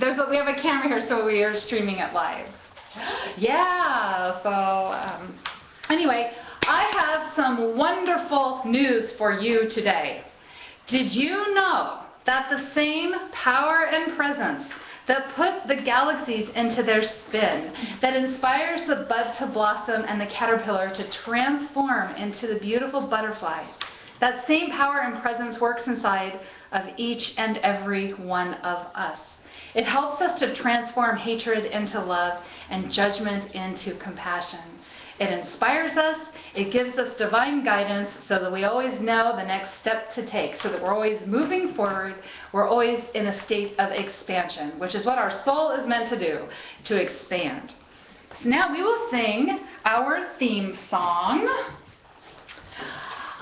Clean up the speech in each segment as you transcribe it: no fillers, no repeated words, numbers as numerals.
we have a camera here, so we are streaming it live. Yeah, so anyway, I have some wonderful news for you today. Did you know that the same power and presence that put the galaxies into their spin, that inspires the bud to blossom and the caterpillar to transform into the beautiful butterfly, that same power and presence works inside of each and every one of us. It helps us to transform hatred into love and judgment into compassion. It inspires us, it gives us divine guidance so that we always know the next step to take, so that we're always moving forward, we're always in a state of expansion, which is what our soul is meant to do, to expand. So now we will sing our theme song.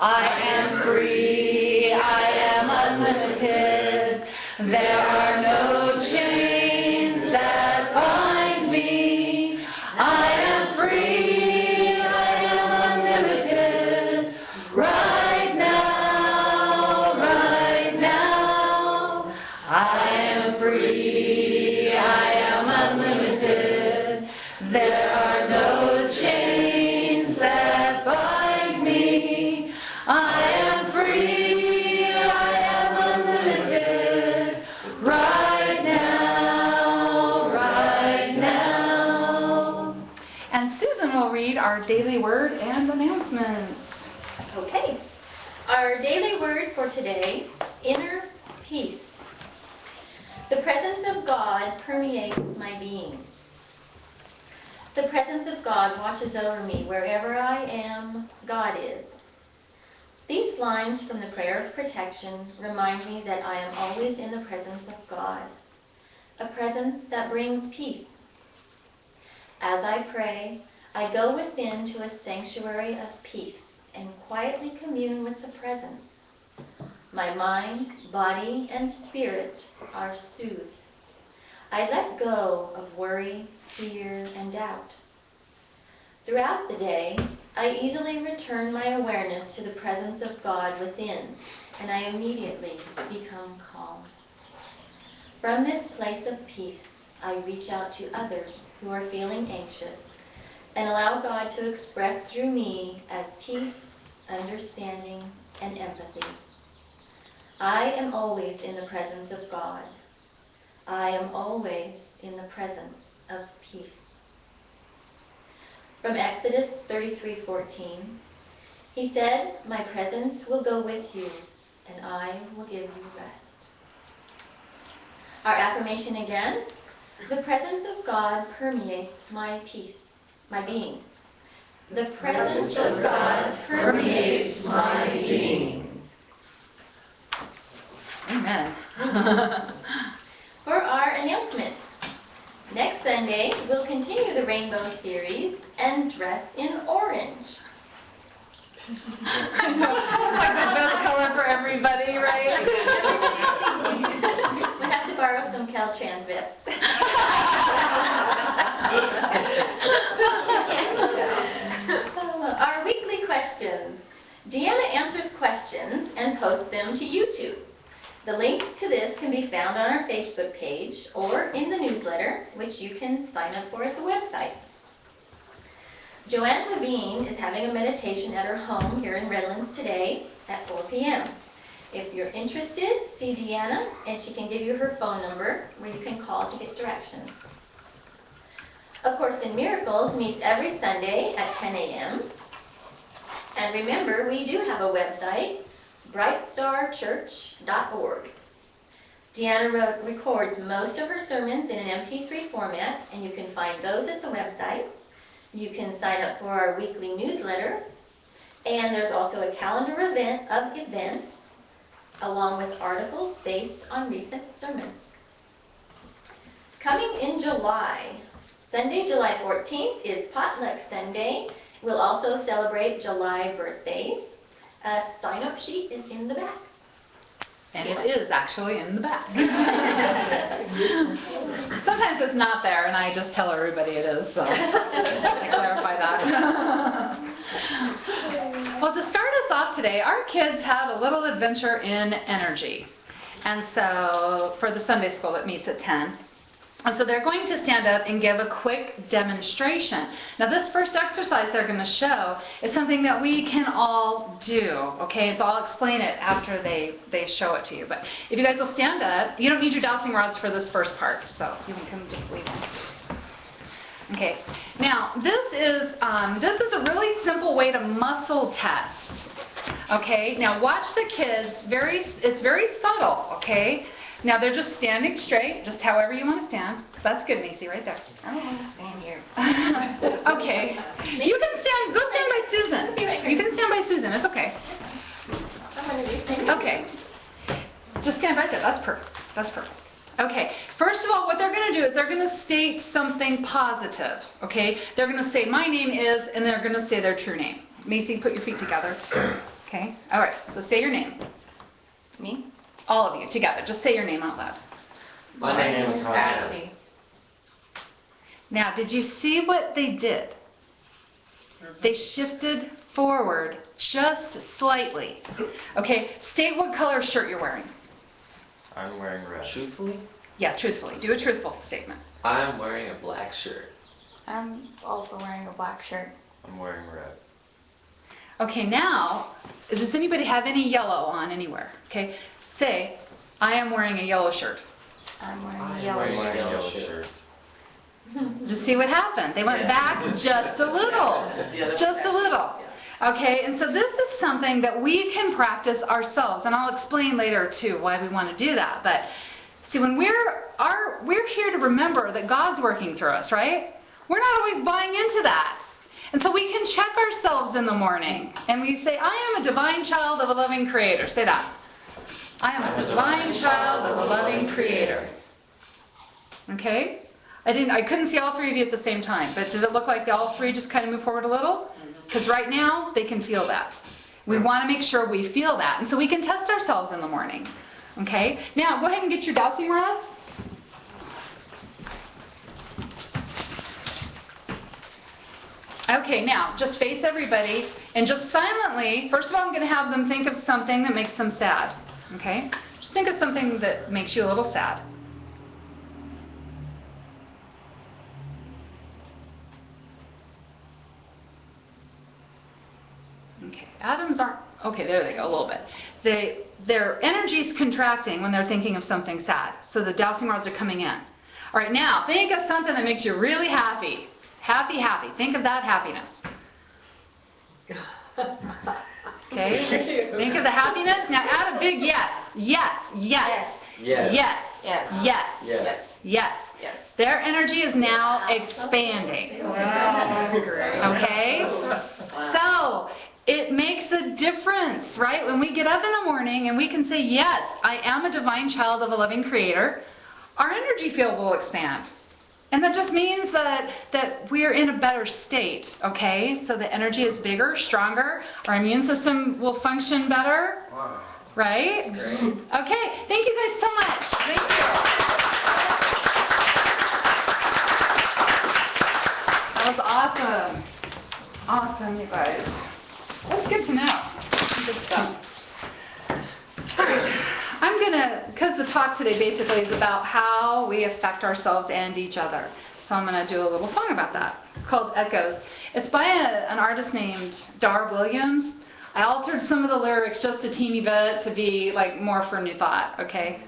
I am free, I am unlimited, there are no chains that bind me. I am free, I am unlimited, right now, right now. I am free, I am unlimited, there are no chains that bind me. I am free, I am unlimited, right now, right now. And Susan will read our daily word and announcements. Okay, our daily word for today, inner peace. The presence of God permeates my being. The presence of God watches over me. Wherever I am, God is. These lines from the prayer of protection remind me that I am always in the presence of God, a presence that brings peace. As I pray, I go within to a sanctuary of peace and quietly commune with the presence. My mind, body, and spirit are soothed. I let go of worry, fear, and doubt. Throughout the day, I easily return my awareness to the presence of God within, and I immediately become calm. From this place of peace, I reach out to others who are feeling anxious and allow God to express through me as peace, understanding, and empathy. I am always in the presence of God. I am always in the presence of peace. From Exodus 33:14, he said, "My presence will go with you, and I will give you rest." Our affirmation again, the presence of God permeates my peace, my being. The presence of God permeates my being. Amen. For our announcements, next Sunday, we'll continue the Rainbow Series and dress in orange. I know, it's like the best color for everybody, right? We have to borrow some Caltrans vests. Our weekly questions. Deanna answers questions and posts them to YouTube. The link to this can be found on our Facebook page or in the newsletter, which you can sign up for at the website. Joanne Levine is having a meditation at her home here in Redlands today at 4 p.m. If you're interested, see Deanna, and she can give you her phone number where you can call to get directions. A Course in Miracles meets every Sunday at 10 a.m. And remember, we do have a website, brightstarchurch.org. Deanna records most of her sermons in an MP3 format, and you can find those at the website. You can sign up for our weekly newsletter, and there's also a calendar of events, along with articles based on recent sermons. Coming in July, Sunday, July 14th is Potluck Sunday. We'll also celebrate July birthdays. A sign-up sheet is in the back. And it is actually in the back. Sometimes it's not there, and I just tell everybody it is, so I clarify that. Well, to start us off today, our kids had a little adventure in energy. And so, for the Sunday school that meets at 10. And so they're going to stand up and give a quick demonstration. Now this first exercise they're going to show is something that we can all do, okay? So I'll explain it after they show it to you. But if you guys will stand up, you don't need your dowsing rods for this first part, so you can just leave them. Okay, now this is a really simple way to muscle test. Okay, now watch the kids, it's very subtle, okay? Now they're just standing straight, just however you want to stand. That's good, Macy, right there. I don't want to stand here. Okay, you can stand, go stand by Susan. You can stand by Susan, it's okay. I'm going to do. Okay, just stand right there, that's perfect, that's perfect. Okay, first of all, what they're going to do is they're going to state something positive, okay? They're going to say, my name is, and they're going to say their true name. Macy, put your feet together. Okay, all right, so say your name. Me? All of you, together, just say your name out loud. My name is Cassie. Now, did you see what they did? They shifted forward just slightly. Okay, state what color shirt you're wearing. I'm wearing red. Truthfully? Yeah, truthfully, do a truthful statement. I'm wearing a black shirt. I'm also wearing a black shirt. I'm wearing red. Okay, now, does anybody have any yellow on anywhere? Okay, say, I am wearing a yellow shirt. I'm wearing a I'm yellow wearing shirt. a yellow shirt. Just see what happened. They went back just a little, just a little. Okay, and so this is something that we can practice ourselves, and I'll explain later too why we want to do that. But see, when we're here to remember that God's working through us, right? We're not always buying into that. And so we can check ourselves in the morning, and we say, I am a divine child of a loving Creator. Say that. I am a divine child of a loving Creator. Okay? I couldn't see all three of you at the same time, but did it look like all three just kind of move forward a little? Because right now, they can feel that. We want to make sure we feel that. And so we can test ourselves in the morning. Okay? Now, go ahead and get your dowsing rods. Okay, now, just face everybody, and just silently, first of all, I'm going to have them think of something that makes them sad. Okay? Just think of something that makes you a little sad. Okay, atoms aren't, okay, there they go, a little bit. Their energy's contracting when they're thinking of something sad, so the dowsing rods are coming in. All right, now, think of something that makes you really happy. Happy, happy. Think of that happiness. Okay, think of the happiness. Now add a big yes. Yes, yes, Yes. yes, Yes. yes, Yes. yes. Yes. Their energy is now expanding. That's great. Okay? So, it makes a difference, right? When we get up in the morning and we can say, yes, I am a divine child of a loving Creator, our energy fields will expand. And that just means that we're in a better state, okay? So the energy is bigger, stronger, our immune system will function better, right? Okay, thank you guys so much. Thank you. That was awesome. Awesome, you guys. That's good to know. Good stuff. All right. I'm gonna, because the talk today basically is about how we affect ourselves and each other. So I'm gonna do a little song about that. It's called Echoes. It's by an artist named Dar Williams. I altered some of the lyrics just a teeny bit to be like more for New Thought, okay?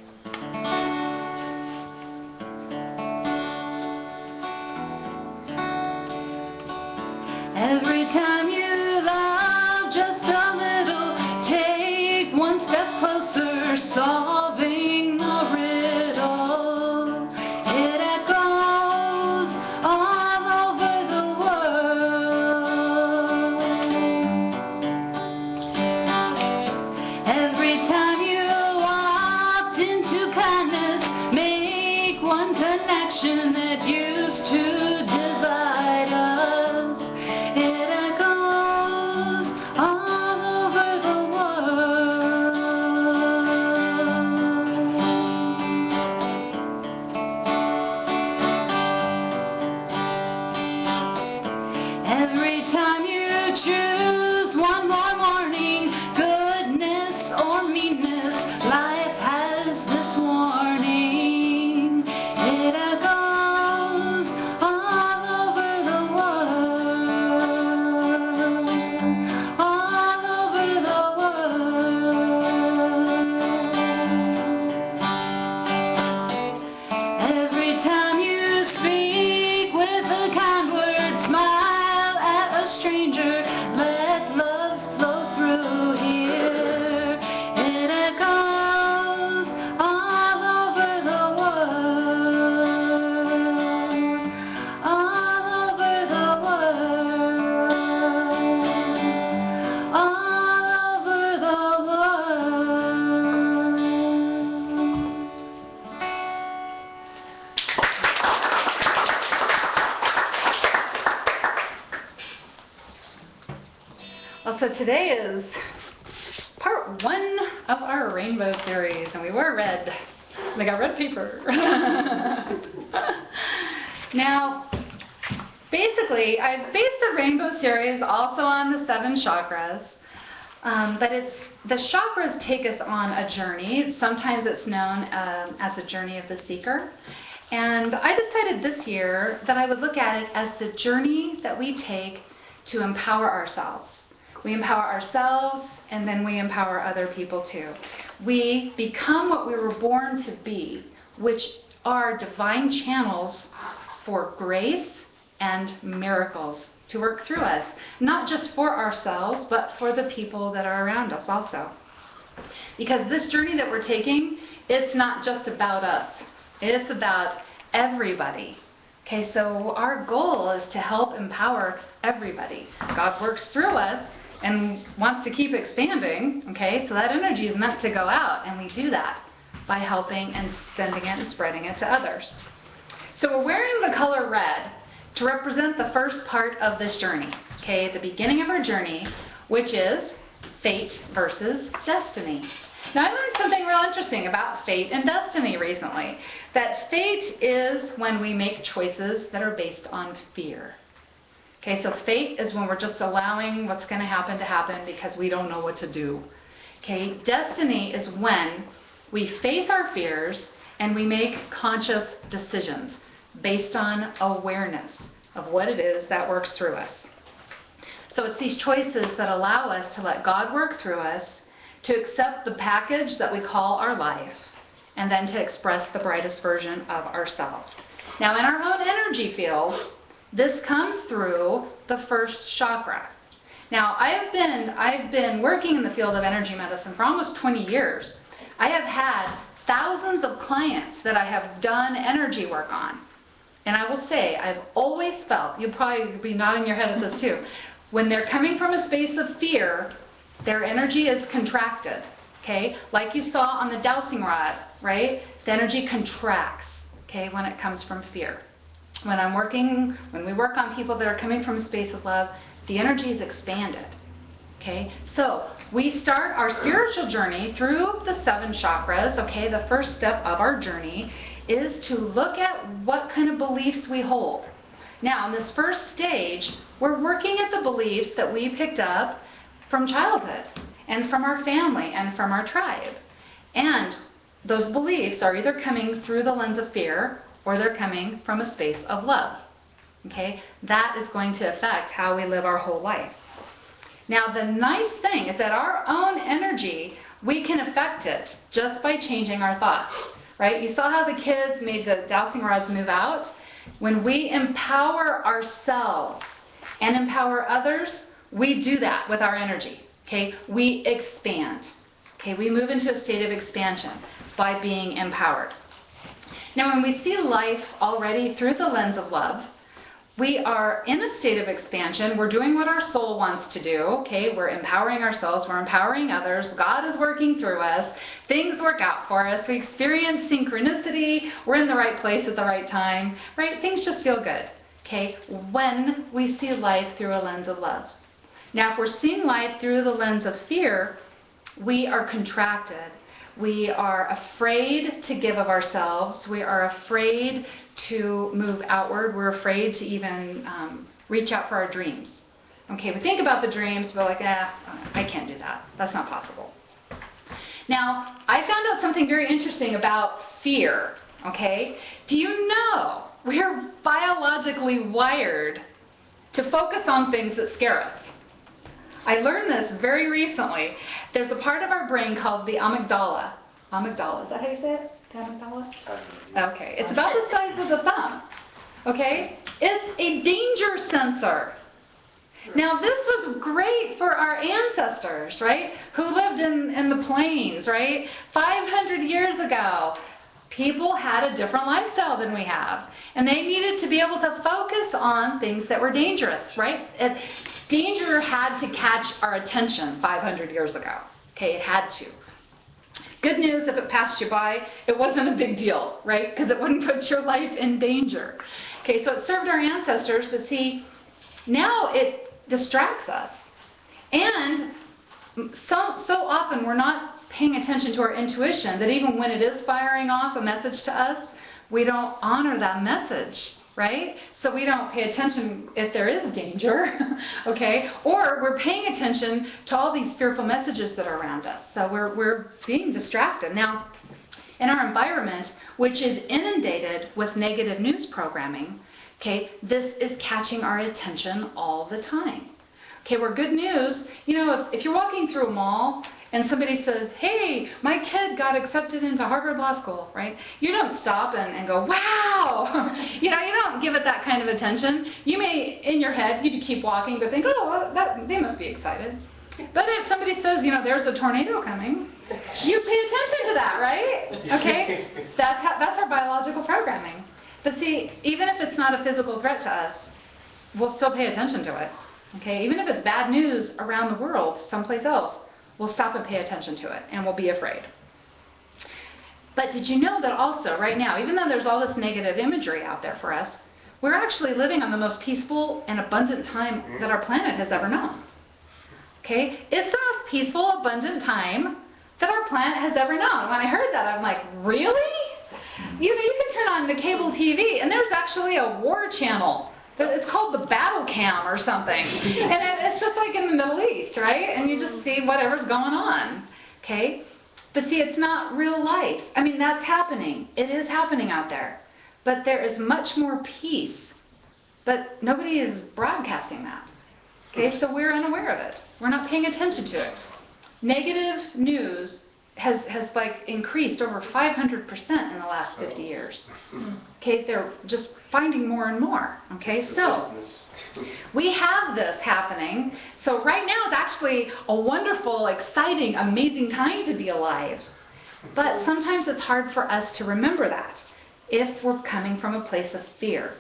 Every time you love just a little, take one step closer, solving the riddle. It echoes all over the world. Every time you walked into kindness, make one connection that used to divide us. It echoes all over the world. Every time you choose one more morning, goodness or meanness, life has this warning. It echoes stranger. Let love flow through here. It echoes all over the world, all over the world, all over the world. Well, so today is part 1 of our rainbow series, and we wore red. We got red paper. Now, basically, I based the rainbow series also on the 7 chakras, but the chakras take us on a journey. Sometimes it's known as the journey of the seeker. And I decided this year that I would look at it as the journey that we take to empower ourselves. We empower ourselves, and then we empower other people too. We become what we were born to be, which are divine channels for grace and miracles to work through us, not just for ourselves, but for the people that are around us also. Because this journey that we're taking, it's not just about us. It's about everybody. Okay, so our goal is to help empower everybody. God works through us and wants to keep expanding, okay? So that energy is meant to go out, and we do that by helping and sending it and spreading it to others. So we're wearing the color red to represent the first part of this journey, okay? The beginning of our journey, which is fate versus destiny. Now, I learned something real interesting about fate and destiny recently, that fate is when we make choices that are based on fear. Okay, so fate is when we're just allowing what's going to happen because we don't know what to do. Okay, destiny is when we face our fears and we make conscious decisions based on awareness of what it is that works through us. So it's these choices that allow us to let God work through us, to accept the package that we call our life, and then to express the brightest version of ourselves. Now, in our own energy field, this comes through the first chakra. Now, I've been working in the field of energy medicine for almost 20 years. I have had thousands of clients that I have done energy work on. And I will say, I've always felt, you'll probably be nodding your head at this too, when they're coming from a space of fear, their energy is contracted, okay? Like you saw on the dowsing rod, right? The energy contracts, okay, when it comes from fear. When we work on people that are coming from a space of love, the energy is expanded, okay? So we start our spiritual journey through the 7 chakras, okay? The first step of our journey is to look at what kind of beliefs we hold. Now, in this first stage, we're working at the beliefs that we picked up from childhood and from our family and from our tribe. And those beliefs are either coming through the lens of fear or they're coming from a space of love. Okay? That is going to affect how we live our whole life. Now, the nice thing is that our own energy, we can affect it just by changing our thoughts, right? You saw how the kids made the dowsing rods move out? When we empower ourselves and empower others, we do that with our energy, okay? We expand, okay? We move into a state of expansion by being empowered. Now, when we see life already through the lens of love, we are in a state of expansion. We're doing what our soul wants to do, okay? We're empowering ourselves, we're empowering others. God is working through us. Things work out for us. We experience synchronicity. We're in the right place at the right time, right? Things just feel good, okay? When we see life through a lens of love. Now, if we're seeing life through the lens of fear, we are contracted. We are afraid to give of ourselves. We are afraid to move outward. We're afraid to even reach out for our dreams. Okay, we think about the dreams, we're like, I can't do that. That's not possible. Now, I found out something very interesting about fear, okay? Do you know we're biologically wired to focus on things that scare us? I learned this very recently. There's a part of our brain called the amygdala. Amygdala, is that how you say it? The amygdala? Okay, it's about the size of the thumb. Okay? It's a danger sensor. Now, this was great for our ancestors, right? Who lived in the plains, right? 500 years ago, people had a different lifestyle than we have. And they needed to be able to focus on things that were dangerous, right? Danger had to catch our attention 500 years ago. Okay, it had to. Good news, if it passed you by, it wasn't a big deal, right? Because it wouldn't put your life in danger. Okay, so it served our ancestors, but see, now it distracts us. And so often we're not paying attention to our intuition that even when it is firing off a message to us, we don't honor that message, right? So we don't pay attention if there is danger, okay? Or we're paying attention to all these fearful messages that are around us. So we're being distracted. Now, in our environment, which is inundated with negative news programming, okay, this is catching our attention all the time. Okay, where good news, you know, if you're walking through a mall and somebody says, hey, my kid got accepted into Harvard Law School, right? You don't stop and go, wow! You know, you don't give it that kind of attention. You may, in your head, you keep walking, but think, oh, well, they must be excited. But if somebody says, you know, there's a tornado coming, you pay attention to that, right? Okay, that's our biological programming. But see, even if it's not a physical threat to us, we'll still pay attention to it. Okay, even if it's bad news around the world, someplace else, we'll stop and pay attention to it, and we'll be afraid. But did you know that also, right now, even though there's all this negative imagery out there for us, we're actually living on the most peaceful and abundant time that our planet has ever known. Okay, it's the most peaceful, abundant time that our planet has ever known. When I heard that, I'm like, really? You know, you can turn on the cable TV, and there's actually a war channel. It's called the Battle Cam or something. And it's just like in the Middle East, right? And you just see whatever's going on, okay? But see, it's not real life. I mean, that's happening. It is happening out there. But there is much more peace. But nobody is broadcasting that, okay? So we're unaware of it. We're not paying attention to it. Negative news has like increased over 500% in the last 50 years. Okay, they're just finding more and more. Okay, so we have this happening. So right now is actually a wonderful, exciting, amazing time to be alive. But sometimes it's hard for us to remember that if we're coming from a place of fear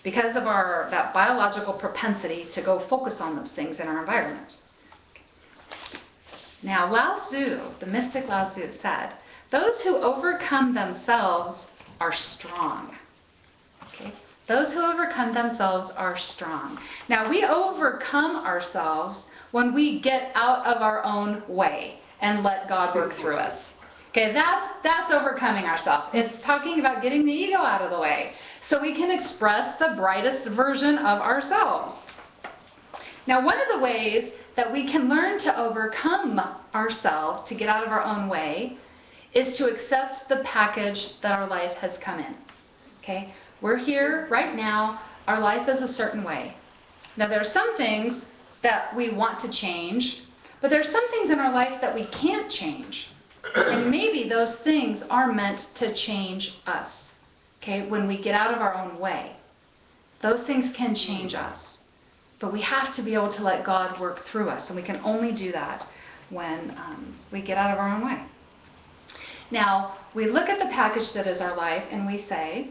because of that biological propensity to go focus on those things in our environment. Now, Lao Tzu, the mystic Lao Tzu, said, those who overcome themselves are strong. Okay? Those who overcome themselves are strong. Now, we overcome ourselves when we get out of our own way and let God work through us. Okay, that's overcoming ourselves. It's talking about getting the ego out of the way so we can express the brightest version of ourselves. Now, one of the ways that we can learn to overcome ourselves, to get out of our own way, is to accept the package that our life has come in. Okay? We're here right now. Our life is a certain way. Now, there are some things that we want to change, but there are some things in our life that we can't change. And maybe those things are meant to change us. Okay? When we get out of our own way. Those things can change us. But we have to be able to let God work through us, and we can only do that when we get out of our own way. Now, we look at the package that is our life, and we say,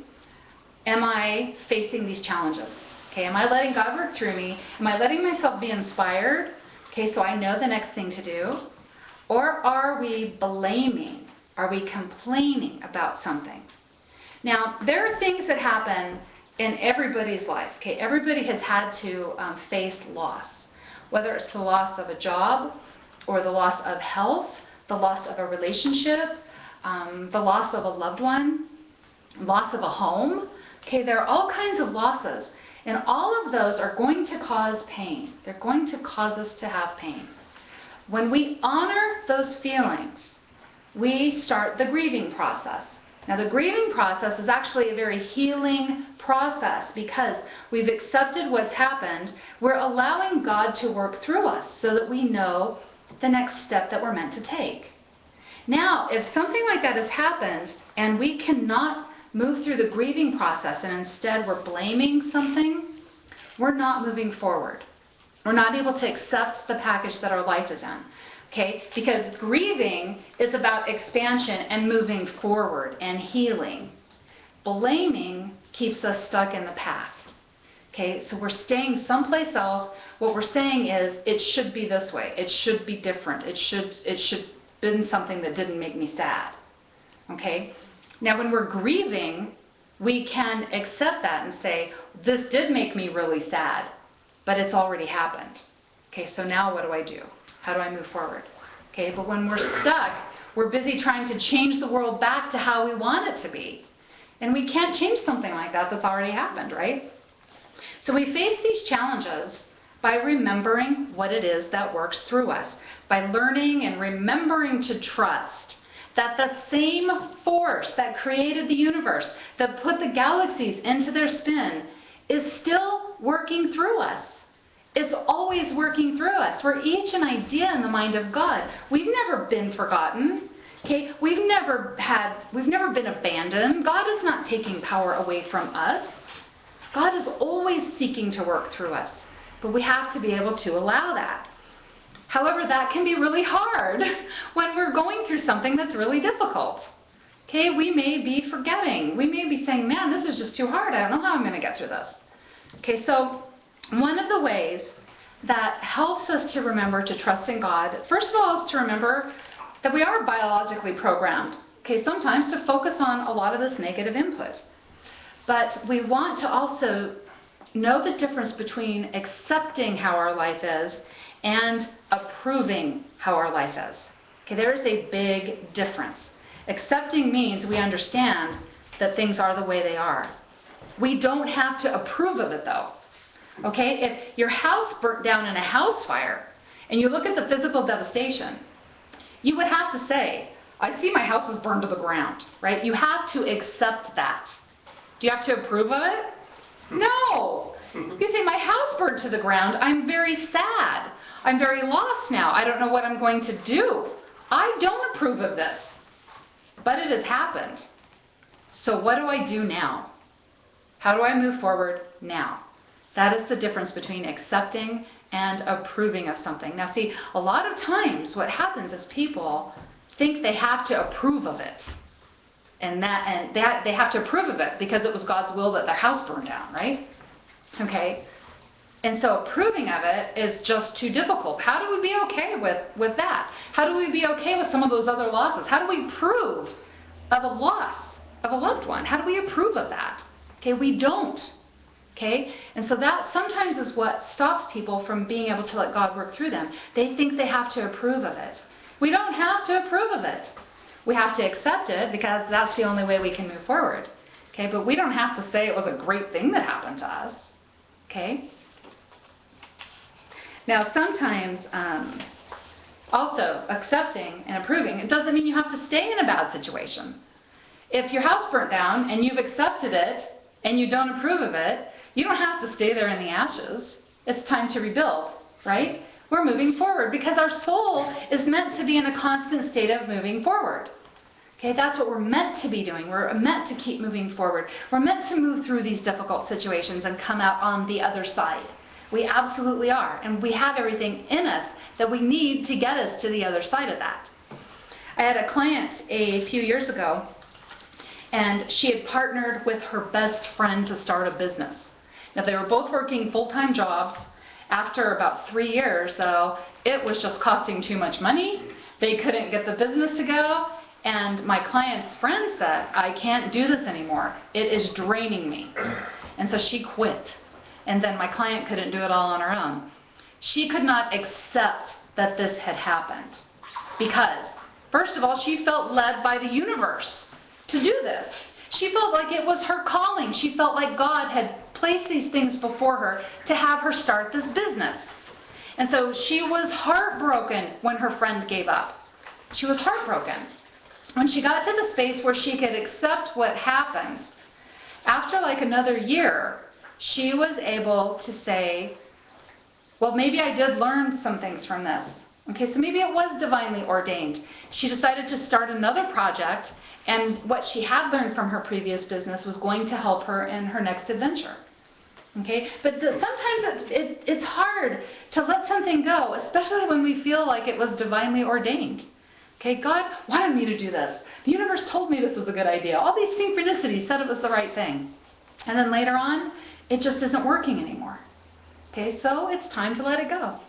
am I facing these challenges? Okay, am I letting God work through me? Am I letting myself be inspired? Okay, so I know the next thing to do. Or are we blaming? Are we complaining about something? Now, there are things that happen in everybody's life. Okay, everybody has had to face loss, whether it's the loss of a job, or the loss of health, the loss of a relationship, the loss of a loved one, loss of a home. Okay, there are all kinds of losses, and all of those are going to cause pain. They're going to cause us to have pain. When we honor those feelings, we start the grieving process. Now, the grieving process is actually a very healing process because we've accepted what's happened. We're allowing God to work through us so that we know the next step that we're meant to take. Now, if something like that has happened and we cannot move through the grieving process and instead we're blaming something, we're not moving forward. We're not able to accept the package that our life is in. Okay? Because grieving is about expansion and moving forward and healing. Blaming keeps us stuck in the past. Okay? So we're staying someplace else. What we're saying is, it should be this way. It should be different. It should been something that didn't make me sad. Okay? Now when we're grieving, we can accept that and say, this did make me really sad, but it's already happened. Okay, so now what do I do? How do I move forward? Okay, but when we're stuck, we're busy trying to change the world back to how we want it to be. And we can't change something like that that's already happened, right? So we face these challenges by remembering what it is that works through us, by learning and remembering to trust that the same force that created the universe, that put the galaxies into their spin, is still working through us. It's always working through us. We're each an idea in the mind of God. We've never been forgotten. Okay? We've never been abandoned. God is not taking power away from us. God is always seeking to work through us. But we have to be able to allow that. However, that can be really hard when we're going through something that's really difficult. Okay, we may be forgetting. We may be saying, man, this is just too hard. I don't know how I'm going to get through this. Okay, so one of the ways that helps us to remember to trust in God, first of all, is to remember that we are biologically programmed. Okay, sometimes to focus on a lot of this negative input. But we want to also know the difference between accepting how our life is and approving how our life is. Okay, there is a big difference. Accepting means we understand that things are the way they are. We don't have to approve of it though. Okay, if your house burnt down in a house fire and you look at the physical devastation, you would have to say, I see my house is burned to the ground, right? You have to accept that. Do you have to approve of it? No. You say, my house burned to the ground. I'm very sad. I'm very lost now. I don't know what I'm going to do. I don't approve of this, but it has happened. So what do I do now? How do I move forward now? That is the difference between accepting and approving of something. Now see, a lot of times what happens is people think they have to approve of it. And they have to approve of it because it was God's will that their house burned down, right? Okay? And so approving of it is just too difficult. How do we be okay with that? How do we be okay with some of those other losses? How do we approve of a loss of a loved one? How do we approve of that? Okay, we don't. Okay? And so that sometimes is what stops people from being able to let God work through them. They think they have to approve of it. We don't have to approve of it. We have to accept it because that's the only way we can move forward. Okay? But we don't have to say it was a great thing that happened to us. Okay? Now sometimes also accepting and approving, it doesn't mean you have to stay in a bad situation. If your house burnt down and you've accepted it and you don't approve of it, you don't have to stay there in the ashes. It's time to rebuild, right? We're moving forward because our soul is meant to be in a constant state of moving forward. Okay, that's what we're meant to be doing. We're meant to keep moving forward. We're meant to move through these difficult situations and come out on the other side. We absolutely are. And we have everything in us that we need to get us to the other side of that. I had a client a few years ago, and she had partnered with her best friend to start a business. Now, they were both working full-time jobs. After about 3 years, though, it was just costing too much money. They couldn't get the business to go. And my client's friend said, I can't do this anymore. It is draining me. And so she quit. And then my client couldn't do it all on her own. She could not accept that this had happened because, first of all, she felt led by the universe to do this. She felt like it was her calling. She felt like God had placed these things before her to have her start this business. And so she was heartbroken when her friend gave up. She was heartbroken. When she got to the space where she could accept what happened, after like another year, she was able to say, well, maybe I did learn some things from this. Okay, so maybe it was divinely ordained. She decided to start another project, and what she had learned from her previous business was going to help her in her next adventure. Okay, but sometimes it's hard to let something go, especially when we feel like it was divinely ordained. Okay, God wanted me to do this. The universe told me this was a good idea. All these synchronicities said it was the right thing. And then later on, it just isn't working anymore. Okay, so it's time to let it go.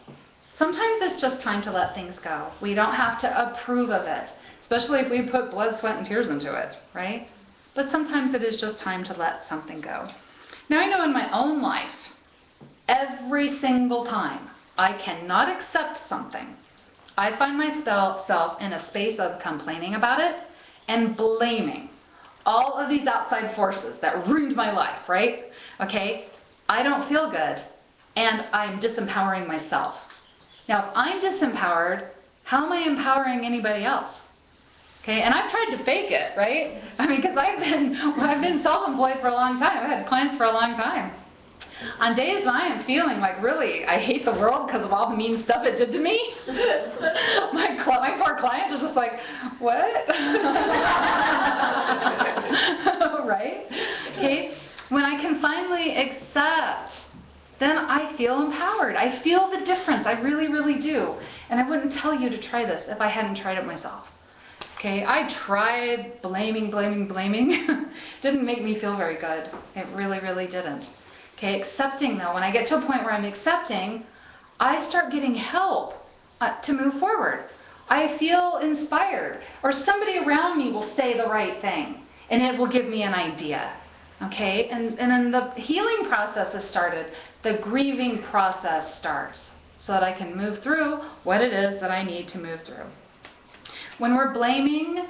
Sometimes it's just time to let things go. We don't have to approve of it, especially if we put blood, sweat, and tears into it, right? But sometimes it is just time to let something go. Now I know in my own life, every single time I cannot accept something, I find myself in a space of complaining about it and blaming all of these outside forces that ruined my life, right? Okay, I don't feel good and I'm disempowering myself. Now if I'm disempowered, how am I empowering anybody else? Okay, and I've tried to fake it, right? I mean, because I've been self-employed for a long time. I've had clients for a long time. On days when I am feeling like really I hate the world because of all the mean stuff it did to me, my poor client is just like, what? Right? Okay, when I can finally accept, then I feel empowered. I feel the difference. I really, really do. And I wouldn't tell you to try this if I hadn't tried it myself. Okay, I tried blaming. Didn't make me feel very good. It really, really didn't. Okay, accepting though, when I get to a point where I'm accepting, I start getting help to move forward. I feel inspired, or somebody around me will say the right thing, and it will give me an idea. Okay, and then the healing process has started. The grieving process starts, so that I can move through what it is that I need to move through. When we're blaming,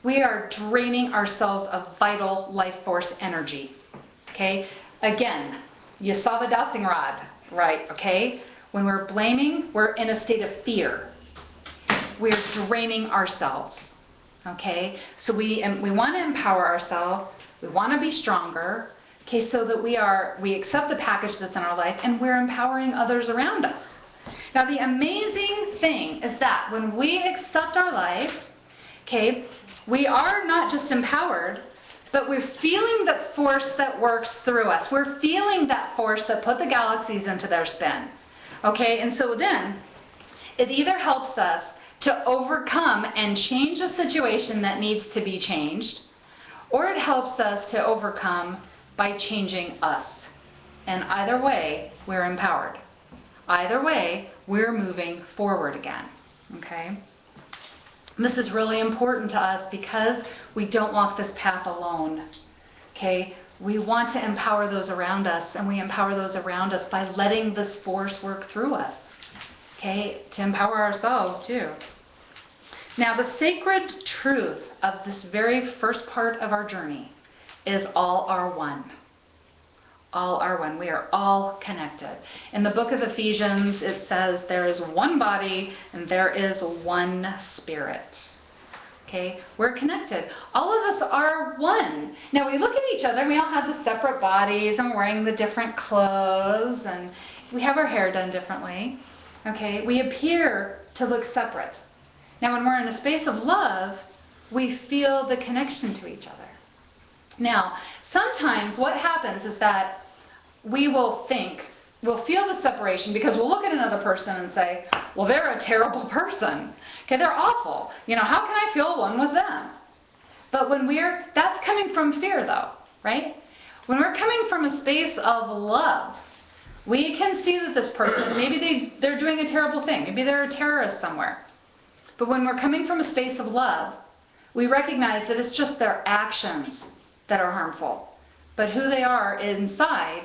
we are draining ourselves of vital life force energy. Okay? Again, you saw the dowsing rod, right? Okay? When we're blaming, we're in a state of fear. We're draining ourselves. Okay? So we want to empower ourselves. We want to be stronger. Okay, so that we accept the package that's in our life and we're empowering others around us. Now the amazing thing is that when we accept our life, okay, we are not just empowered, but we're feeling the force that works through us. We're feeling that force that put the galaxies into their spin. Okay, and so then it either helps us to overcome and change a situation that needs to be changed, or it helps us to overcome by changing us. And either way, we're empowered. Either way, we're moving forward again, okay? This is really important to us because we don't walk this path alone, okay? We want to empower those around us, and we empower those around us by letting this force work through us, okay? To empower ourselves too. Now, the sacred truth of this very first part of our journey is all are one. All are one. We are all connected. In the book of Ephesians, it says there is one body and there is one spirit. Okay, we're connected. All of us are one. Now we look at each other, we all have the separate bodies and we're wearing the different clothes and we have our hair done differently. Okay, we appear to look separate. Now when we're in a space of love, we feel the connection to each other. Now, sometimes what happens is that we'll feel the separation because we'll look at another person and say, well, they're a terrible person. Okay, they're awful. You know, how can I feel one with them? But that's coming from fear though, right? When we're coming from a space of love, we can see that this person, maybe they're doing a terrible thing. Maybe they're a terrorist somewhere. But when we're coming from a space of love, we recognize that it's just their actions that are harmful. But who they are inside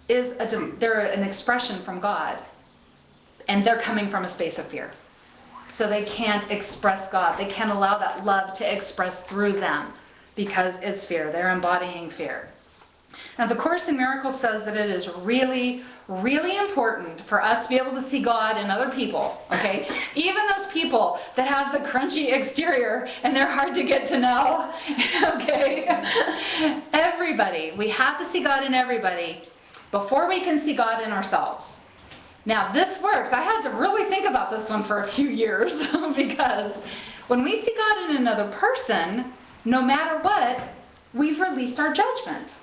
is they're an expression from God. And they're coming from a space of fear. So they can't express God. They can't allow that love to express through them because it's fear. They're embodying fear. Now the Course in Miracles says that it is really, really important for us to be able to see God in other people, okay? Even those people that have the crunchy exterior and they're hard to get to know, okay? Everybody, we have to see God in everybody before we can see God in ourselves. Now this works. I had to really think about this one for a few years because when we see God in another person, no matter what, we've released our judgment.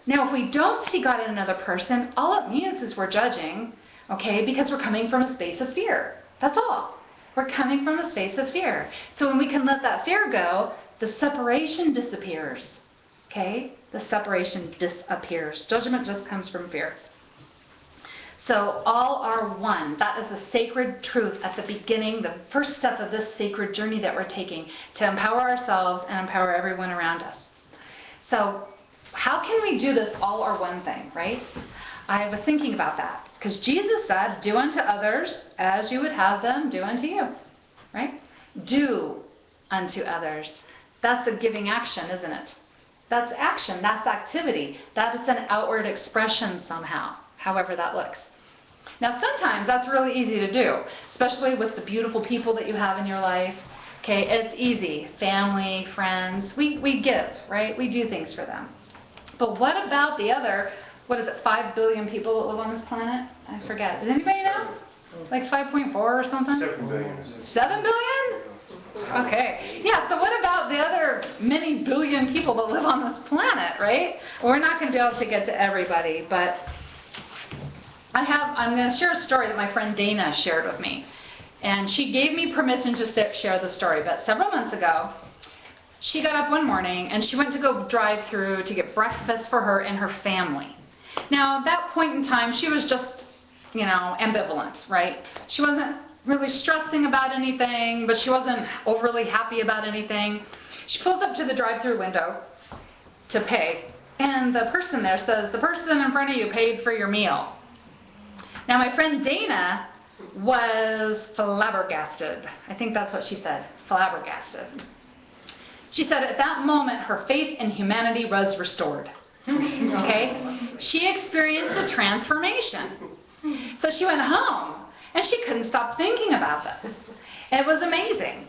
Now, if we don't see God in another person, all it means is we're judging, okay, because we're coming from a space of fear. That's all. We're coming from a space of fear. So when we can let that fear go, the separation disappears, okay? The separation disappears. Judgment just comes from fear. So all are one. That is the sacred truth at the beginning, the first step of this sacred journey that we're taking to empower ourselves and empower everyone around us. So how can we do this all or one thing, right? I was thinking about that because Jesus said, do unto others as you would have them do unto you, right? Do unto others. That's a giving action, isn't it? That's action, that's activity. That is an outward expression somehow, however that looks. Now sometimes that's really easy to do, especially with the beautiful people that you have in your life. Okay, it's easy. Family, friends, we give, right? We do things for them. But what about the other, 5 billion people that live on this planet? I forget. Does anybody know? Like 5.4 or something? 7 billion. 7 billion? Okay. Yeah, so what about the other many billion people that live on this planet, right? We're not going to be able to get to everybody, but I'm going to share a story that my friend Dana shared with me. And she gave me permission to share the story, but several months ago, she got up one morning and she went to go drive through to get breakfast for her and her family. Now, at that point in time, she was just, ambivalent, right? She wasn't really stressing about anything, but she wasn't overly happy about anything. She pulls up to the drive-through window to pay, and the person there says, the person in front of you paid for your meal. Now, my friend Dana was flabbergasted. I think that's what she said, flabbergasted. She said at that moment, her faith in humanity was restored. Okay? She experienced a transformation. So she went home, and she couldn't stop thinking about this. It was amazing.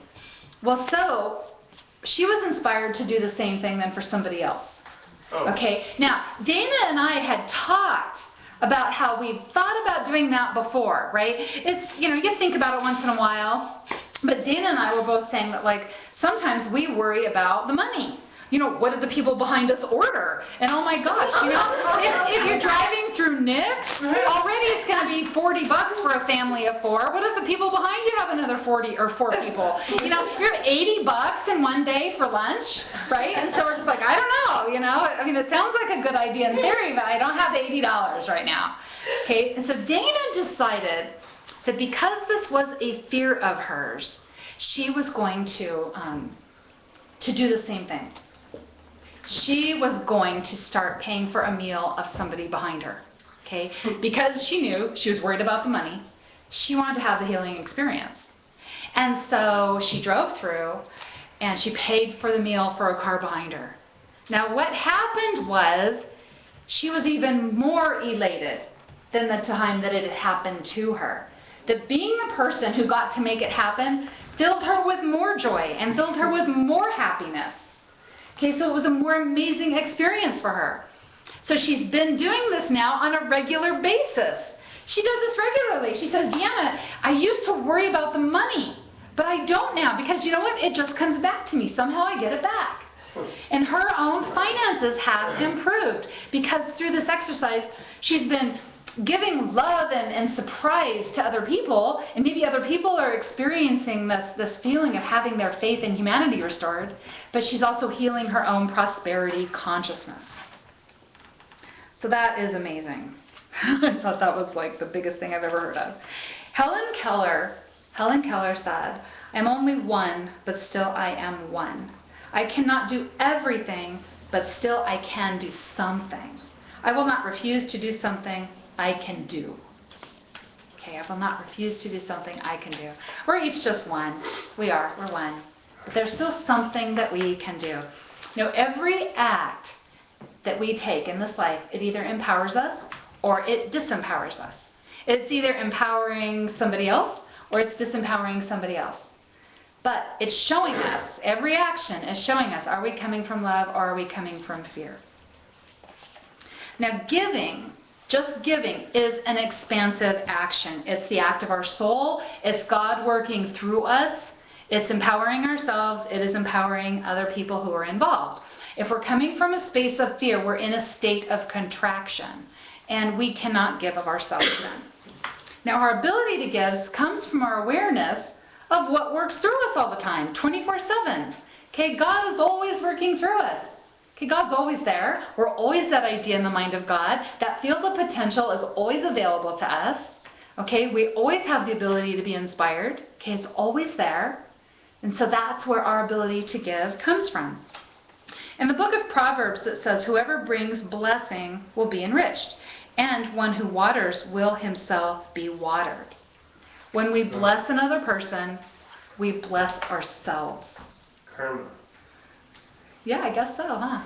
Well, so she was inspired to do the same thing then for somebody else. Okay? Now, Dana and I had talked about how we've thought about doing that before, right? It's, you think about it once in a while, but Dana and I were both saying that, sometimes we worry about the money. What did the people behind us order? And oh my gosh, if you're driving through Nick's, already it's going to be $40 for a family of 4. What if the people behind you have another 40 or 4 people? You're $80 in one day for lunch, right? And so we're just like, I don't know, it sounds like a good idea in theory, but I don't have the $80 right now. Okay, and so Dana decided that because this was a fear of hers, she was going to do the same thing. She was going to start paying for a meal of somebody behind her, okay? Because she knew she was worried about the money. She wanted to have the healing experience. And so she drove through and she paid for the meal for a car behind her. Now what happened was she was even more elated than the time that it had happened to her. That being the person who got to make it happen filled her with more joy and filled her with more happiness. Okay, so it was a more amazing experience for her. So she's been doing this now on a regular basis. She does this regularly. She says, Deanna, I used to worry about the money, but I don't now because you know what? It just comes back to me. Somehow I get it back. And her own finances have improved because through this exercise, she's been giving love and surprise to other people, and maybe other people are experiencing this feeling of having their faith in humanity restored, but she's also healing her own prosperity consciousness. So that is amazing. I thought that was like the biggest thing I've ever heard of. Helen Keller said, I'm only one, but still I am one. I cannot do everything, but still I can do something. I will not refuse to do something I can do. Okay, I will not refuse to do something I can do. We're each just one. We're one. But there's still something that we can do. Every act that we take in this life, it either empowers us or it disempowers us. It's either empowering somebody else or it's disempowering somebody else. But it's showing us, every action is showing us, are we coming from love or are we coming from fear? Now giving, just giving, is an expansive action. It's the act of our soul. It's God working through us. It's empowering ourselves. It is empowering other people who are involved. If we're coming from a space of fear, we're in a state of contraction, and we cannot give of ourselves then. Now, our ability to give comes from our awareness of what works through us all the time, 24/7. Okay, God is always working through us. Okay, God's always there. We're always that idea in the mind of God. That field of potential is always available to us. Okay, we always have the ability to be inspired. Okay, it's always there. And so that's where our ability to give comes from. In the book of Proverbs, it says, whoever brings blessing will be enriched, and one who waters will himself be watered. When we bless another person, we bless ourselves. Karma. Yeah, I guess so, huh?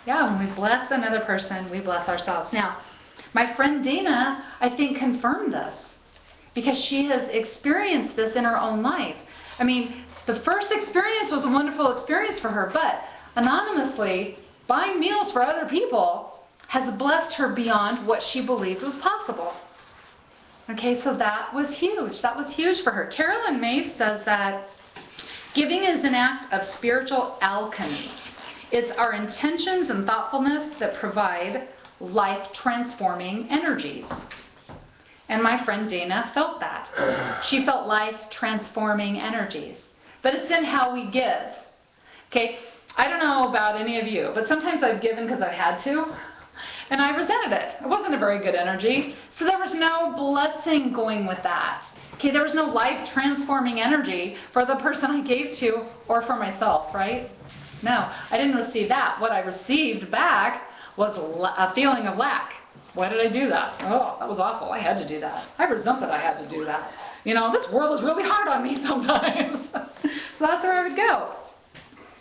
Yeah, when we bless another person, we bless ourselves. Now, my friend Dana, I think, confirmed this because she has experienced this in her own life. I mean, the first experience was a wonderful experience for her, but anonymously, buying meals for other people has blessed her beyond what she believed was possible. Okay, so that was huge. That was huge for her. Carolyn Mace says that giving is an act of spiritual alchemy. It's our intentions and thoughtfulness that provide life-transforming energies. And my friend Dana felt that. She felt life-transforming energies. But it's in how we give. Okay, I don't know about any of you, but sometimes I've given because I had to, and I resented it. It wasn't a very good energy. So there was no blessing going with that. Okay, there was no life-transforming energy for the person I gave to or for myself, right? No, I didn't receive that. What I received back was a feeling of lack. Why did I do that? Oh, that was awful. I had to do that. I resent that I had to do that. You know, this world is really hard on me sometimes. So that's where I would go.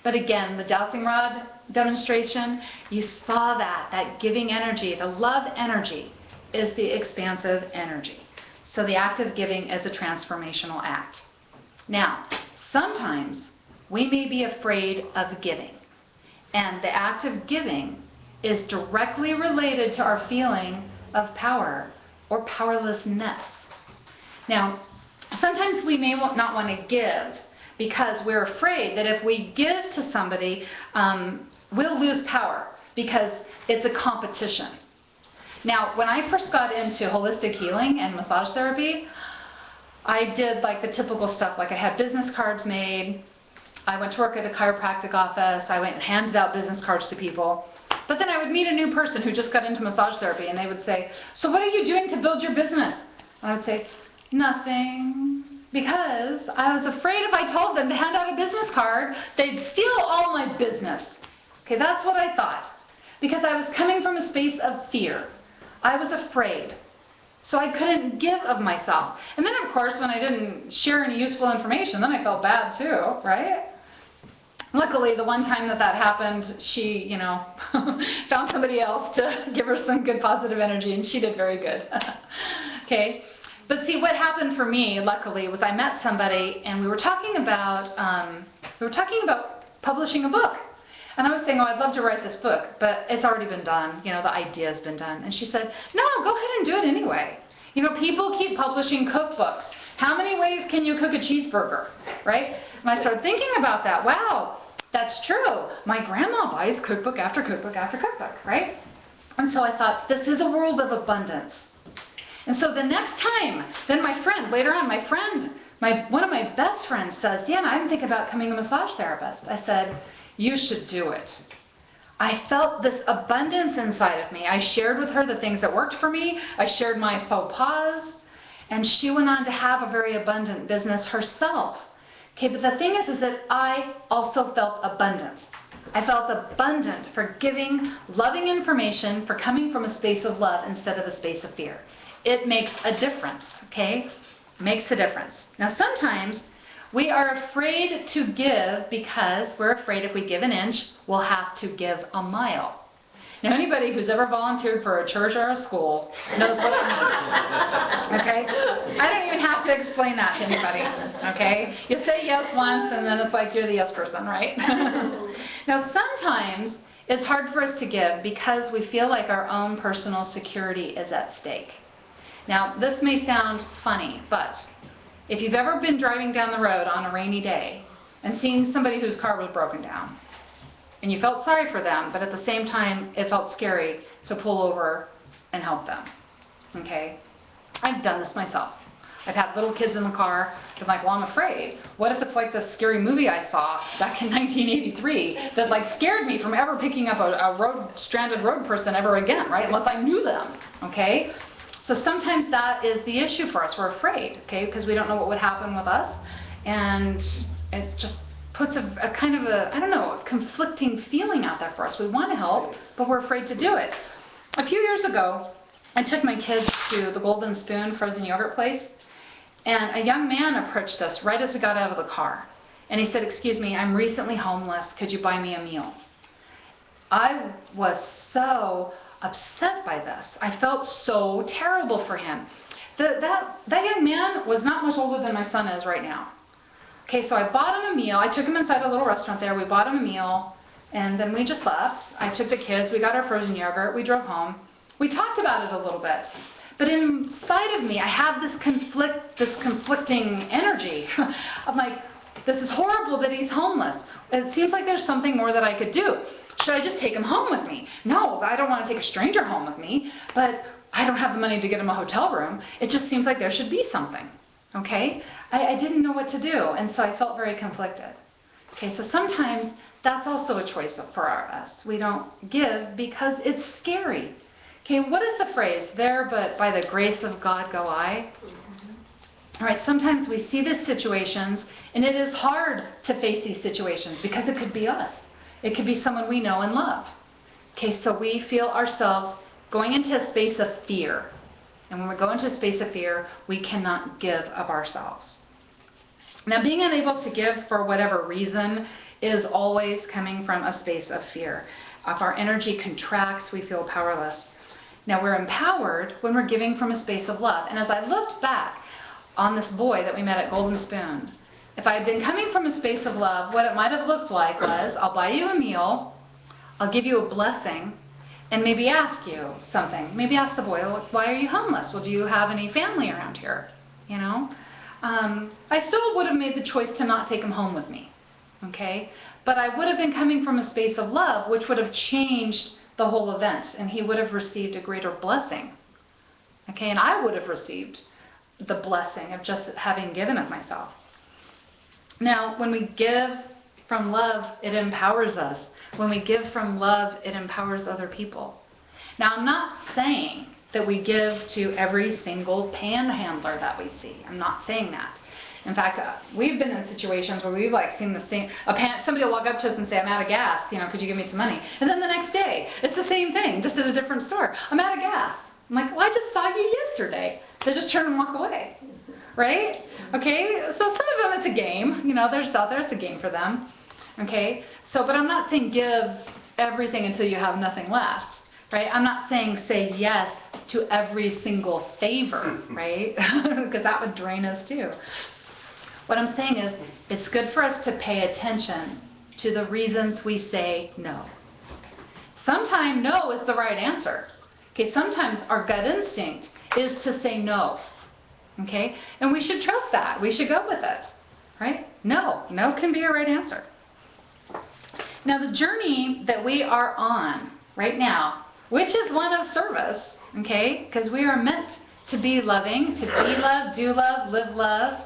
But again, the dowsing rod demonstration, you saw that giving energy, the love energy is the expansive energy. So the act of giving is a transformational act. Now, sometimes we may be afraid of giving, and the act of giving is directly related to our feeling of power or powerlessness. Now, sometimes we may not want to give because we're afraid that if we give to somebody, we'll lose power because it's a competition. Now, when I first got into holistic healing and massage therapy, I did like the typical stuff, like I had business cards made, I went to work at a chiropractic office, I went and handed out business cards to people. But then I would meet a new person who just got into massage therapy and they would say, so what are you doing to build your business? And I would say, nothing. Because I was afraid if I told them to hand out a business card, they'd steal all my business. Okay, that's what I thought. Because I was coming from a space of fear. I was afraid. So I couldn't give of myself. And then of course, when I didn't share any useful information, then I felt bad too, right? Luckily, the one time that happened, she, you know, found somebody else to give her some good positive energy, and she did very good. Okay, but see, what happened for me, luckily, was I met somebody, and we were talking about publishing a book. And I was saying, oh, I'd love to write this book, but it's already been done. You know, the idea's been done. And she said, no, go ahead and do it anyway. You know, people keep publishing cookbooks. How many ways can you cook a cheeseburger, right? And I started thinking about that. Wow, that's true. My grandma buys cookbook after cookbook after cookbook, right? And so I thought, this is a world of abundance. And so the next time, then my friend, later on, one of my best friends says, Deanna, I've been thinking about becoming a massage therapist. I said, you should do it. I felt this abundance inside of me. I shared with her the things that worked for me. I shared my faux pas, and she went on to have a very abundant business herself. Okay, but the thing is that I also felt abundant. I felt abundant for giving loving information, for coming from a space of love instead of a space of fear. It makes a difference, okay? Makes a difference. Now sometimes we are afraid to give because we're afraid if we give an inch, we'll have to give a mile. Now, anybody who's ever volunteered for a church or a school knows what I mean, okay? I don't even have to explain that to anybody, okay? You say yes once, and then it's like you're the yes person, right? Now, sometimes it's hard for us to give because we feel like our own personal security is at stake. Now, this may sound funny, but if you've ever been driving down the road on a rainy day and seen somebody whose car was broken down, and you felt sorry for them, but at the same time, it felt scary to pull over and help them. Okay? I've done this myself. I've had little kids in the car, been like, well, I'm afraid. What if it's like this scary movie I saw back in 1983 that like scared me from ever picking up a stranded road person ever again, right? Unless I knew them, okay? So sometimes that is the issue for us. We're afraid, okay? Because we don't know what would happen with us. And it just puts a kind of a, I don't know, a conflicting feeling out there for us. We want to help, but we're afraid to do it. A few years ago, I took my kids to the Golden Spoon frozen yogurt place. And a young man approached us right as we got out of the car. And he said, excuse me, I'm recently homeless. Could you buy me a meal? I was so upset by this. I felt so terrible for him. That young man was not much older than my son is right now. Okay, so I bought him a meal. I took him inside a little restaurant there. We bought him a meal. And then we just left. I took the kids. We got our frozen yogurt. We drove home. We talked about it a little bit. But inside of me, I had this conflicting energy. I'm like, this is horrible that he's homeless. It seems like there's something more that I could do. Should I just take him home with me? No, I don't want to take a stranger home with me, but I don't have the money to get him a hotel room. It just seems like there should be something, okay? I didn't know what to do, and so I felt very conflicted. Okay, so sometimes that's also a choice for us. We don't give because it's scary. Okay, what is the phrase? There, but by the grace of God go I. All right, sometimes we see these situations, and it is hard to face these situations because it could be us. It could be someone we know and love. Okay, so we feel ourselves going into a space of fear. And when we go into a space of fear, we cannot give of ourselves. Now, being unable to give for whatever reason is always coming from a space of fear. If our energy contracts, we feel powerless. Now, we're empowered when we're giving from a space of love. And as I looked back on this boy that we met at Golden Spoon, if I had been coming from a space of love, what it might have looked like was, I'll buy you a meal, I'll give you a blessing, and maybe ask you something. Maybe ask the boy, well, why are you homeless? Well, do you have any family around here? You know? I still would have made the choice to not take him home with me, okay? But I would have been coming from a space of love, which would have changed the whole event, and he would have received a greater blessing, okay? And I would have received the blessing of just having given of myself. Now, when we give from love, it empowers us. When we give from love, it empowers other people. Now, I'm not saying that we give to every single panhandler that we see. I'm not saying that. In fact, we've been in situations where we've like seen the same, somebody will walk up to us and say, I'm out of gas, you know, could you give me some money? And then the next day, it's the same thing, just at a different store. I'm out of gas. I'm like, well, I just saw you yesterday. They just turn and walk away, right? Okay, so some of them it's a game, you know, there's out there, it's a game for them. Okay, so, but I'm not saying give everything until you have nothing left, right? I'm not saying say yes to every single favor, right? Because that would drain us too. What I'm saying is, it's good for us to pay attention to the reasons we say no. Sometimes no is the right answer. Okay, sometimes our gut instinct is to say no. Okay, and we should trust that. We should go with it, right? No can be a right answer. Now, the journey that we are on right now, which is one of service, okay, because we are meant to be loving, to be loved, do love, live love.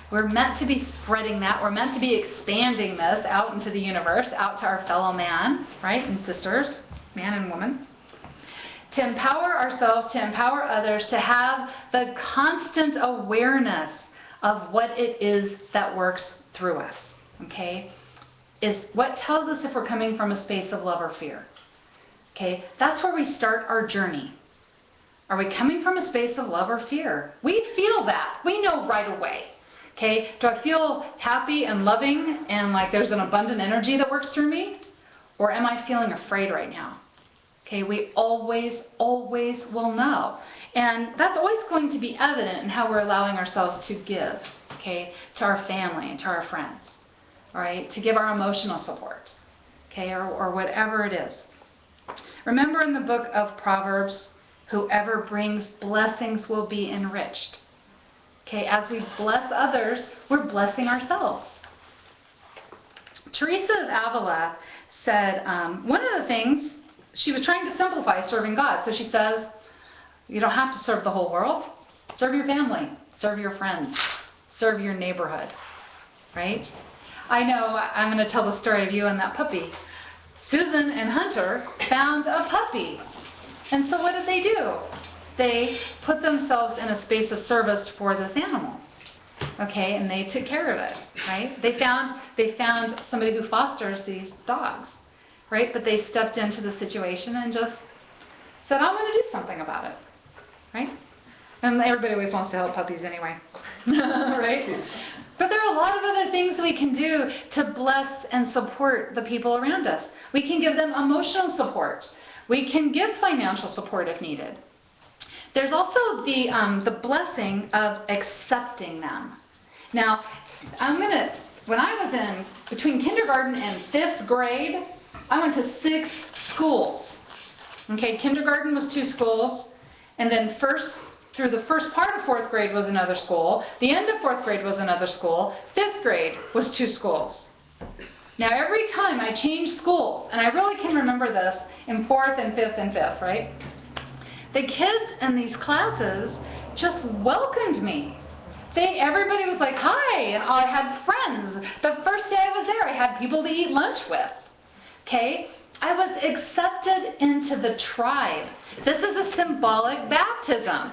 We're meant to be spreading that. We're meant to be expanding this out into the universe, out to our fellow man, right, and sisters, man and woman. To empower ourselves, to empower others, to have the constant awareness of what it is that works through us, okay, is what tells us if we're coming from a space of love or fear. Okay, that's where we start our journey. Are we coming from a space of love or fear? We feel that. We know right away. Okay, do I feel happy and loving and like there's an abundant energy that works through me? Or am I feeling afraid right now? Okay, we always will know. And that's always going to be evident in how we're allowing ourselves to give, okay, to our family and to our friends, all right, to give our emotional support, okay, or whatever it is. Remember in the book of Proverbs, whoever brings blessings will be enriched. Okay, as we bless others, we're blessing ourselves. Teresa of Avila said one of the things, she was trying to simplify serving God. So she says, you don't have to serve the whole world. Serve your family, serve your friends, serve your neighborhood, right? I know, I'm going to tell the story of you and that puppy. Susan and Hunter found a puppy. And so what did they do? They put themselves in a space of service for this animal. Okay, and they took care of it, right? They found somebody who fosters these dogs, right? But they stepped into the situation and just said, I'm going to do something about it, right? And everybody always wants to help puppies anyway, right? But there are a lot of other things we can do to bless and support the people around us. We can give them emotional support. We can give financial support if needed. There's also the blessing of accepting them. Now, when I was in between kindergarten and 5th grade, I went to 6 schools. Okay, kindergarten was 2 schools, and then through the first part of 4th grade was another school. The end of 4th grade was another school. 5th grade was 2 schools. Now, every time I changed schools, and I really can remember this in 4th and 5th and 5th, right? The kids in these classes just welcomed me. Everybody was like, hi, and I had friends. The first day I was there, I had people to eat lunch with. Okay? I was accepted into the tribe. This is a symbolic baptism.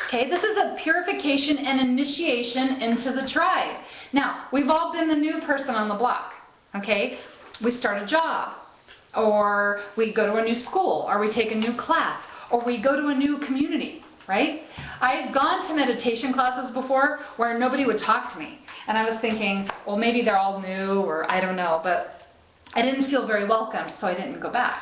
Okay? This is a purification and initiation into the tribe. Now, we've all been the new person on the block. Okay? We start a job, or we go to a new school, or we take a new class, or we go to a new community, right? I've gone to meditation classes before where nobody would talk to me. And I was thinking, well, maybe they're all new, or I don't know, but I didn't feel very welcomed, so I didn't go back,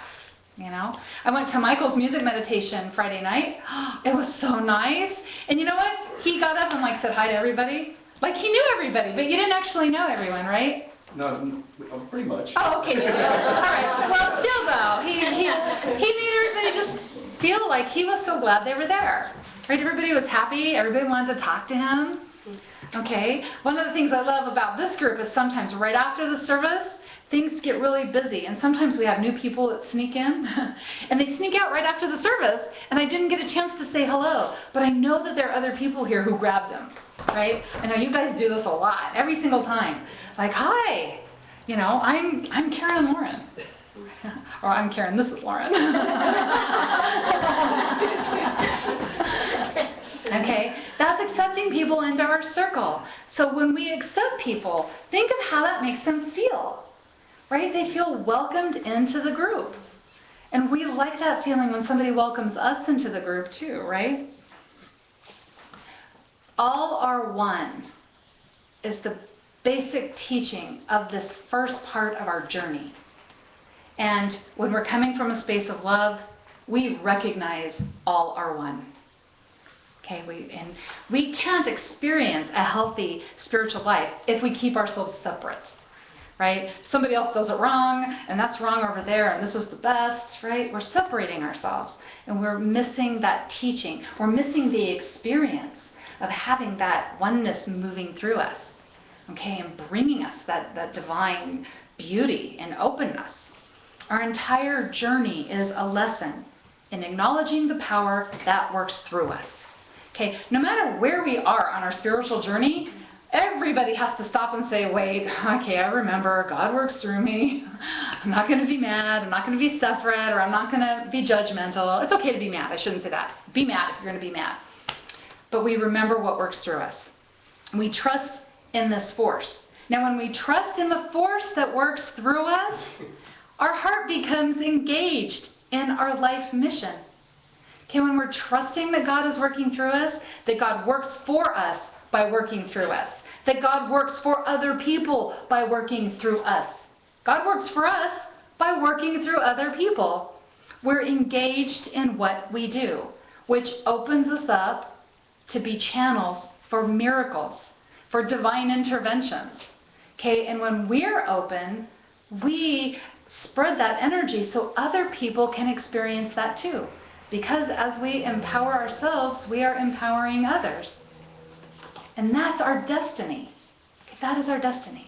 you know? I went to Michael's music meditation Friday night. It was so nice. And you know what? He got up and like said hi to everybody. Like he knew everybody, but you didn't actually know everyone, right? No, pretty much. Oh, okay, you did. All right. Well, still though, he made everybody just feel like he was so glad they were there. Right? Everybody was happy. Everybody wanted to talk to him. Okay. One of the things I love about this group is sometimes right after the service, things get really busy, and sometimes we have new people that sneak in, and they sneak out right after the service, and I didn't get a chance to say hello, but I know that there are other people here who grabbed them, right? I know you guys do this a lot, every single time. Like, hi, you know, I'm Karen Lauren. Or I'm Karen, this is Lauren. Okay, that's accepting people into our circle. So when we accept people, think of how that makes them feel, right? They feel welcomed into the group. And we like that feeling when somebody welcomes us into the group too, right? All are one is the basic teaching of this first part of our journey. And when we're coming from a space of love, we recognize all are one. Okay, we can't experience a healthy spiritual life if we keep ourselves separate, right? Somebody else does it wrong, and that's wrong over there, and this is the best, right? We're separating ourselves, and we're missing that teaching. We're missing the experience of having that oneness moving through us, okay, and bringing us that divine beauty and openness. Our entire journey is a lesson in acknowledging the power that works through us. Okay, no matter where we are on our spiritual journey, everybody has to stop and say, wait, okay, I remember, God works through me. I'm not going to be mad, I'm not going to be separate, or I'm not going to be judgmental. It's okay to be mad, I shouldn't say that. Be mad if you're going to be mad. But we remember what works through us. We trust in this force. Now, when we trust in the force that works through us, our heart becomes engaged in our life mission. Okay, when we're trusting that God is working through us, that God works for us by working through us, that God works for other people by working through us. God works for us by working through other people. We're engaged in what we do, which opens us up to be channels for miracles, for divine interventions. Okay, and when we're open, we spread that energy so other people can experience that too. Because as we empower ourselves, we are empowering others. And that's our destiny. That is our destiny.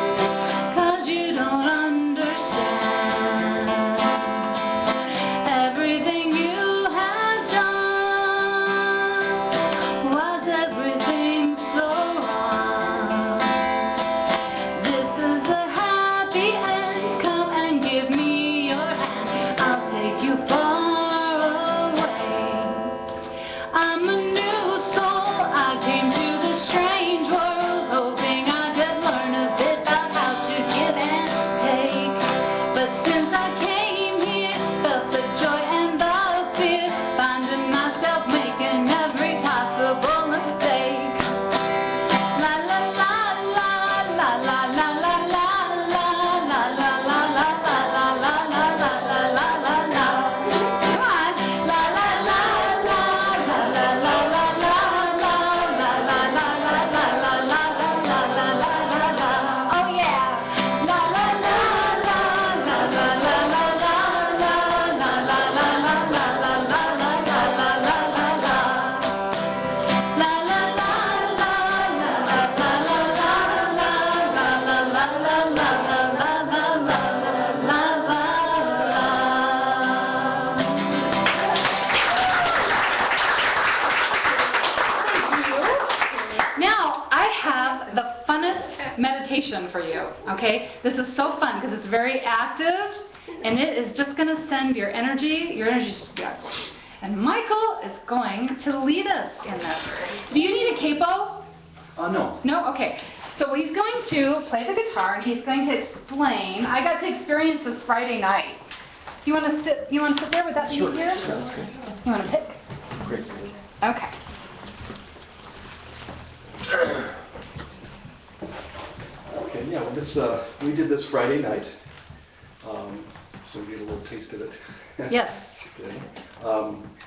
meditation for you, okay? This is so fun because it's very active and it is just gonna send your energy just be up. And Michael is going to lead us in this. Do you need a capo? No. No? Okay. So he's going to play the guitar and he's going to explain. I got to experience this Friday night. Do you want to sit there? Would that be easier? Yeah, that's great. You want to pick? Great. Okay. Okay, yeah, well, we did this Friday night, so we get a little taste of it. Yes. Okay.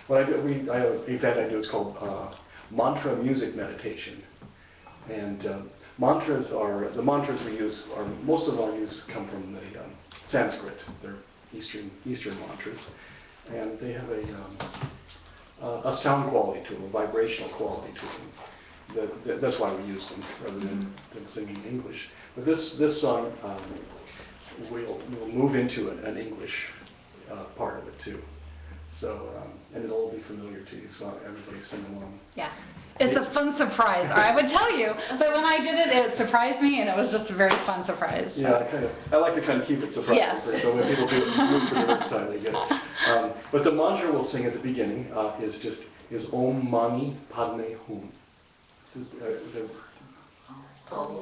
What I do, I have an event I do, it's called Mantra Music Meditation. And the mantras we use most of our use come from the Sanskrit. They're Eastern mantras, and they have a sound quality to them, a vibrational quality to them. That's why we use them rather than singing English. But this song we'll move into an English part of it too. So and it'll all be familiar to you. So everybody sing along. Yeah. It's a fun surprise, or I would tell you. But when I did it, it surprised me, and it was just a very fun surprise. So. Yeah, I like to kind of keep it surprising. Yes. So when people do move to the next time, they get it. But the mantra we'll sing at the beginning is Om Mani Padme Hum.